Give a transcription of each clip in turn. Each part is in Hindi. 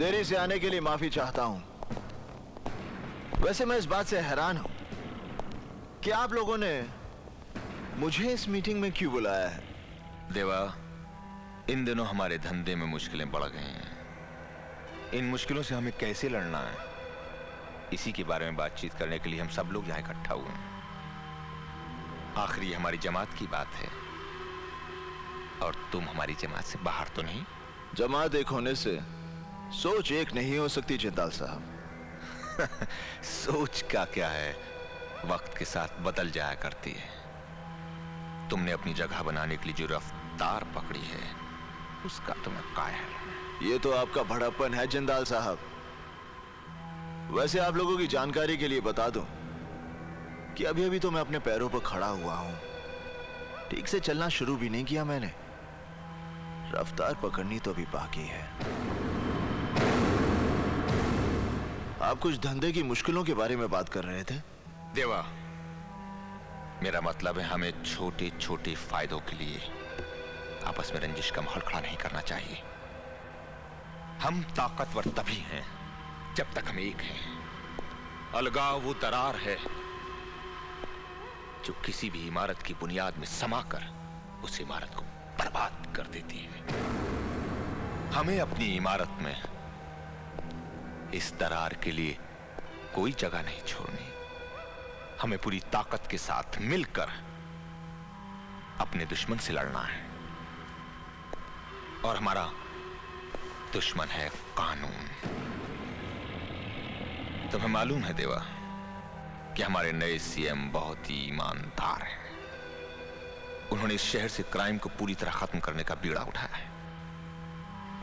देरी से आने के लिए माफी चाहता हूं। वैसे मैं इस बात से हैरान हूं कि आप लोगों ने मुझे इस मीटिंग में क्यों बुलाया है। देवा, इन दिनों हमारे धंधे में मुश्किलें बढ़ गई हैं। इन मुश्किलों से हमें कैसे लड़ना है, इसी के बारे में बातचीत करने के लिए हम सब लोग यहां इकट्ठा हुए हैं। आखिर ये हमारी जमात की बात है और तुम हमारी जमात से बाहर तो नहीं। जमात एक होने से सोच एक नहीं हो सकती जिंदाल साहब। सोच का क्या है, वक्त के साथ बदल जाया करती है। तुमने अपनी जगह बनाने के लिए जो रफ्तार पकड़ी है उसका तुम्हें कायल। ये तो आपका भड़प्पन है जिंदाल साहब। वैसे आप लोगों की जानकारी के लिए बता दूं कि अभी अभी तो मैं अपने पैरों पर खड़ा हुआ हूं। ठीक से चलना शुरू भी नहीं किया मैंने, रफ्तार पकड़नी तो अभी बाकी है। आप कुछ धंधे की मुश्किलों के बारे में बात कर रहे थे। देवा, मेरा मतलब है हमें छोटे छोटे फायदों के लिए आपस में रंजिश का माहौल खड़ा नहीं करना चाहिए। हम ताकतवर तभी हैं जब तक हम एक हैं। अलगाव वो दरार है जो किसी भी इमारत की बुनियाद में समाकर उस इमारत को बर्बाद कर देती है। हमें अपनी इमारत में इस दरार के लिए कोई जगह नहीं छोड़नी। हमें पूरी ताकत के साथ मिलकर अपने दुश्मन से लड़ना है और हमारा दुश्मन है कानून। तुम्हें मालूम है देवा कि हमारे नए सीएम बहुत ही ईमानदार हैं। उन्होंने इस शहर से क्राइम को पूरी तरह खत्म करने का बीड़ा उठाया है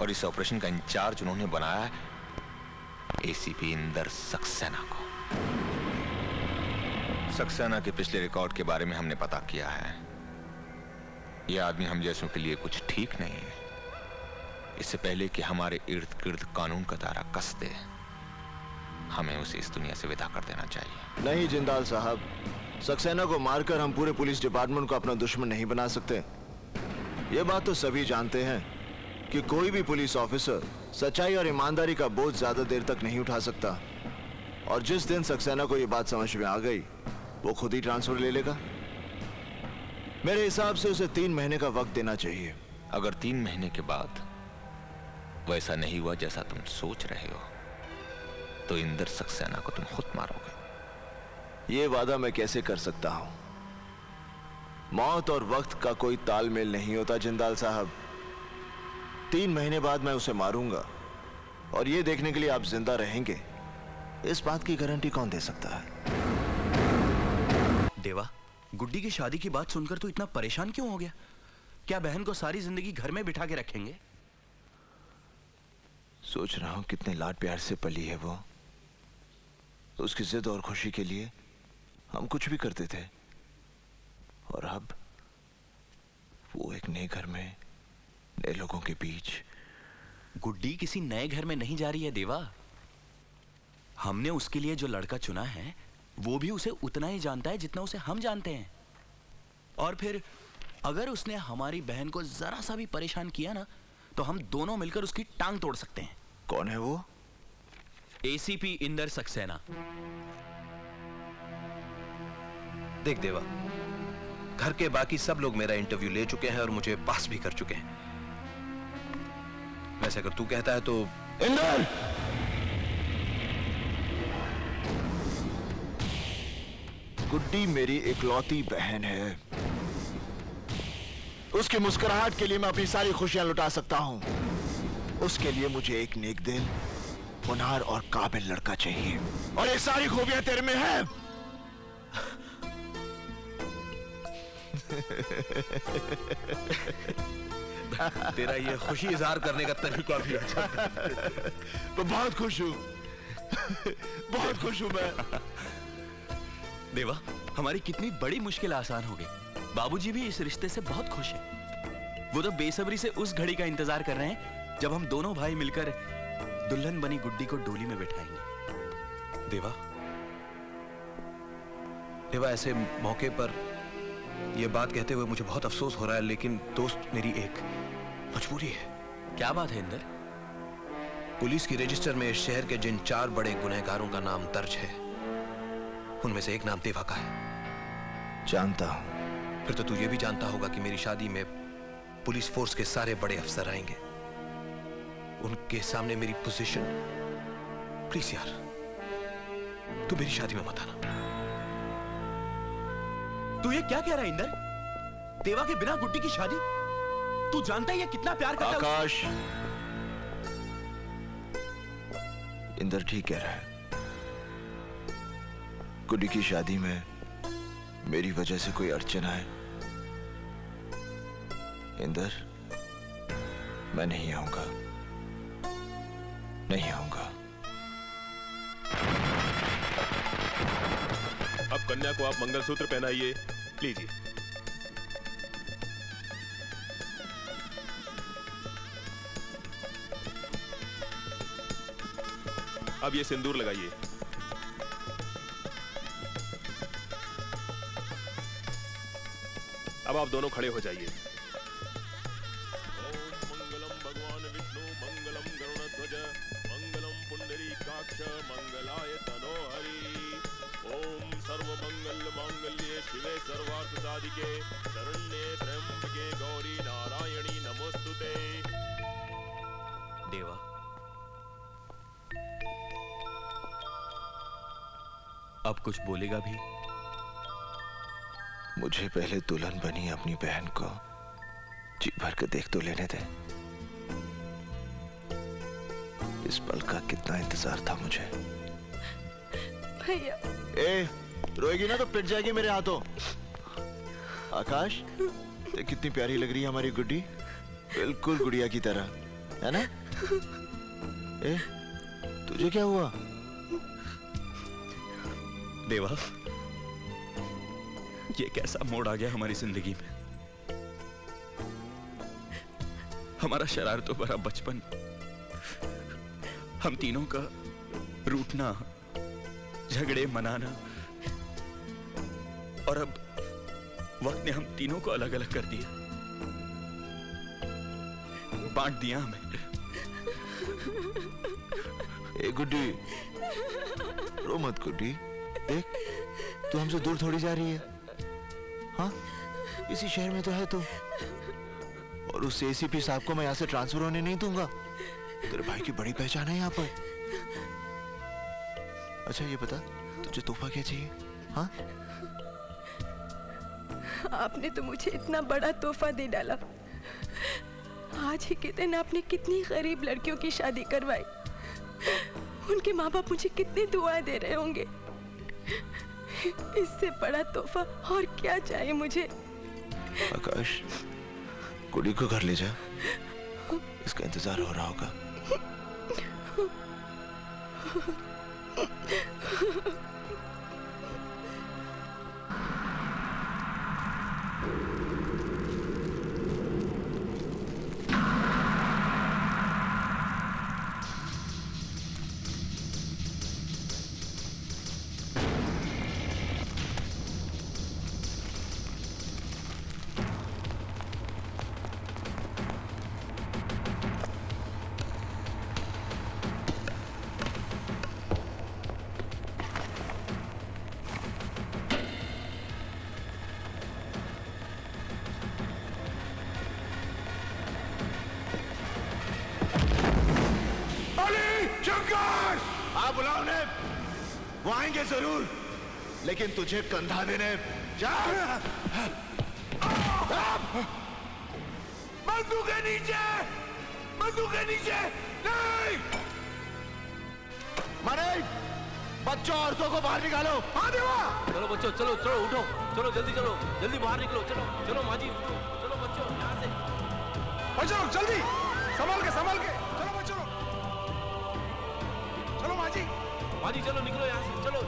और इस ऑपरेशन का इंचार्ज उन्होंने बनाया है एसीपी इंदर सक्सेना को। सक्सेना के पिछले रिकॉर्ड के बारे में हमने पता किया है। यह आदमी हम जैसों के लिए कुछ ठीक नहीं है। इससे पहले कि हमारे इर्द गिर्द कानून का दायरा कस दे, हमें उसे इस दुनिया से विदा कर देना चाहिए। नहीं जिंदाल साहब, सक्सेना को मारकर हम पूरे पुलिस डिपार्टमेंट को अपना दुश्मन नहीं बना सकते। ये बात तो सभी जानते हैं कि कोई भी पुलिस ऑफिसर सच्चाई और ईमानदारी का बोझ ज्यादा देर तक नहीं उठा सकता। और जिस दिन सक्सेना को यह बात समझ में आ गई, वो खुद ही ट्रांसफर ले लेगा। मेरे हिसाब से उसे 3 महीने का वक्त देना चाहिए। अगर 3 महीने के बाद वैसा नहीं हुआ जैसा तुम सोच रहे हो, तो इंदर सक्सेना को तुम खुद मारोगे। यह वादा मैं कैसे कर सकता हूं? मौत और वक्त का कोई तालमेल नहीं होता जिंदाल साहब। 3 महीने बाद मैं उसे मारूंगा और यह देखने के लिए आप जिंदा रहेंगे, इस बात की गारंटी कौन दे सकता है? देवा, गुड्डी की शादी की बात सुनकर तू इतना परेशान क्यों हो गया? क्या बहन को सारी जिंदगी घर में बिठा के रखेंगे? सोच रहा हूं कितने लाड प्यार से पली है वो। उसकी जिद और खुशी के लिए हम कुछ भी करते थे और अब वो एक नए घर में नए लोगों के बीच। गुड्डी किसी नए घर में नहीं जा रही है देवा। हमने उसके लिए जो लड़का चुना है वो भी उसे उतना ही जानता है जितना उसे हम जानते हैं। और फिर अगर उसने हमारी बहन को जरा सा भी परेशान किया ना, तो हम दोनों मिलकर उसकी टांग तोड़ सकते हैं। कौन है वो? एसीपी इंदर सक्सेना। देख देवा, घर के बाकी सब लोग मेरा इंटरव्यू ले चुके हैं और मुझे पास भी कर चुके हैं। वैसे अगर तू कहता है तो। इंदर! गुड्डी मेरी इकलौती बहन है। उसकी मुस्कुराहट के लिए मैं अपनी सारी खुशियां लुटा सकता हूं। उसके लिए मुझे एक नेक दिल, होनहार और काबिल लड़का चाहिए, और ये सारी खूबियां तेरे में है। तेरा ये खुशी इजहार करने का तरीका भी अच्छा। मैं बहुत खुश हूं, बहुत खुश हूं मैं। देवा, हमारी कितनी बड़ी मुश्किल आसान हो गई। बाबूजी भी इस रिश्ते से बहुत खुश हैं। वो तो बेसब्री से उस घड़ी का इंतजार कर रहे हैं जब हम दोनों भाई मिलकर दुल्हन बनी गुड्डी को डोली में बैठाएंगे। देवा, देवा, ऐसे मौके पर यह बात कहते हुए मुझे बहुत अफसोस हो रहा है, लेकिन दोस्त मेरी एक मजबूरी है। क्या बात है इंदर? पुलिस की रजिस्टर में इस शहर के जिन 4 बड़े गुनहगारों का नाम दर्ज है, उनमें से एक नाम देवा का है। जानता हूं। फिर तो तू ये भी जानता होगा कि मेरी शादी में पुलिस फोर्स के सारे बड़े अफसर आएंगे। उनके सामने मेरी पोजीशन, प्लीज यार, तू मेरी शादी में मत आना। तू ये क्या कह रहा है इंदर? देवा के बिना गुड्डी की शादी? तू जानता है ये कितना प्यार करता है? आकाश, इंदर ठीक कह रहा है। गुड्डी की शादी में मेरी वजह से कोई अड़चन आए, इंदर, मैं नहीं आऊंगा, नहीं आऊंगा। अब कन्या को आप मंगलसूत्र पहनाइए, लीजिए। अब ये सिंदूर लगाइए। अब आप दोनों खड़े हो जाइए। ओम मंगलम भगवान विष्णु मंगलम गरुड़ध्वज मंगलम पुंडरीकाक्ष मंगलाय तनोहरि। ओम सर्वमंगल मांगल्ये शिवे सर्वार्थ साधिके शरण्ये त्र्यंबके गौरी नारायणी नमोस्तुते। देवा, अब कुछ बोलेगा भी? मुझे पहले दुल्हन बनी अपनी बहन को जी भर के देख तो लेने दे। इस पल का कितना इंतजार था मुझे। भैया, ए, रोएगी ना तो पिट जाएगी मेरे हाथों। आकाश, देख कितनी प्यारी लग रही है हमारी गुड्डी, बिल्कुल गुड़िया की तरह, है ना? ए, तुझे क्या हुआ? देवा, ये कैसा मोड़ आ गया हमारी जिंदगी में? हमारा शरारतों भरा बचपन, हम तीनों का रूठना, झगड़े मनाना, और अब वक्त ने हम तीनों को अलग अलग कर दिया, बांट दिया हमें। ए गुड्डी, रो मत गुड्डी, देख तू हमसे दूर थोड़ी जा रही है। हाँ, इसी शहर में तो है तू, और उस एसीपी साहब को मैं यहाँ से ट्रांसफर होने नहीं दूंगा। तेरे भाई की बड़ी पहचान है यहाँ पर। अच्छा ये बता, तुझे तोहफा क्या चाहिए? हाँ, आपने तो मुझे इतना बड़ा तोहफा दे डाला। आज ही के दिन आपने कितनी गरीब लड़कियों की शादी करवाई। उनके माँ बाप मुझे कितनी दुआएं दे रहे होंगे। इससे बड़ा तोहफा और क्या चाहिए मुझे? आकाश, गुड्डी को घर ले जा, इसका इंतजार हो रहा होगा। हाँ बुलाओ ने, वो आएंगे जरूर, लेकिन तुझे कंधा देने। जा, बंदूक के नीचे, बंदूक के नीचे। नहीं, मारे बच्चों औरतों को बाहर निकालो। हाँ देवा, चलो बच्चों, चलो चलो उठो, चलो जल्दी चलो, जल्दी बाहर निकलो, चलो चलो माँ जी उठो, चलो बच्चों यहाँ से। बच्चों जल्दी, संभाल के चलो बच्चों, चलो माँ जी चलो निकलो यहाँ से, चलो।